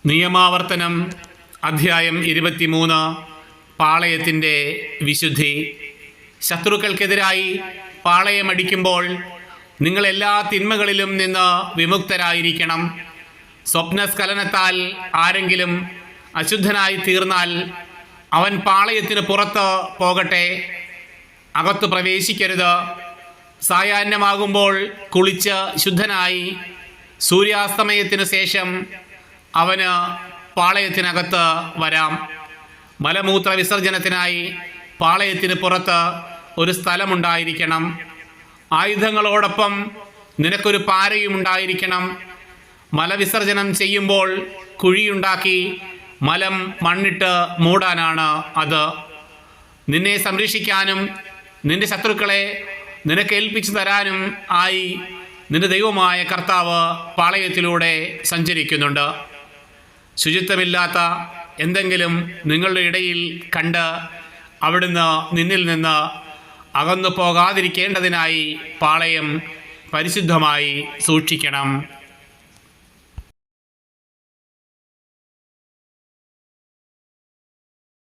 നിയമാവർത്തനം അധ്യായം 23. പാളയത്തിൻ്റെ വിശുദ്ധി. ശത്രുക്കൾക്കെതിരായി പാളയമടിക്കുമ്പോൾ നിങ്ങൾ എല്ലാ തിന്മകളിലും നിന്ന് വിമുക്തരായിരിക്കണം. സ്വപ്നസ്ഖലനത്താൽ ആരെങ്കിലും അശുദ്ധനായി തീർന്നാൽ അവൻ പാളയത്തിന് പുറത്ത് പോകട്ടെ, അകത്ത് പ്രവേശിക്കരുത്. സായാഹ്നമാകുമ്പോൾ കുളിച്ച് ശുദ്ധനായി സൂര്യാസ്തമയത്തിനു ശേഷം അവന് പാളയത്തിനകത്ത് വരാം. മലമൂത്ര വിസർജനത്തിനായി പാളയത്തിന് പുറത്ത് ഒരു സ്ഥലമുണ്ടായിരിക്കണം. ആയുധങ്ങളോടൊപ്പം നിനക്കൊരു പാരയും ഉണ്ടായിരിക്കണം. മലവിസർജനം ചെയ്യുമ്പോൾ കുഴിയുണ്ടാക്കി മലം മണ്ണിട്ട് മൂടാനാണ് അത്. നിന്നെ സംരക്ഷിക്കാനും നിന്റെ ശത്രുക്കളെ നിനക്ക് ഏൽപ്പിച്ചു തരാനും ആയി നിന്റെ ദൈവമായ കർത്താവ് പാളയത്തിലൂടെ സഞ്ചരിക്കുന്നുണ്ട്. ശുചിത്വമില്ലാത്ത എന്തെങ്കിലും നിങ്ങളുടെ ഇടയിൽ കണ്ട് അവിടുന്ന് നിന്നിൽ നിന്ന് അകന്നു പോകാതിരിക്കേണ്ടതിനായി പാളയം പരിശുദ്ധമായി സൂക്ഷിക്കണം.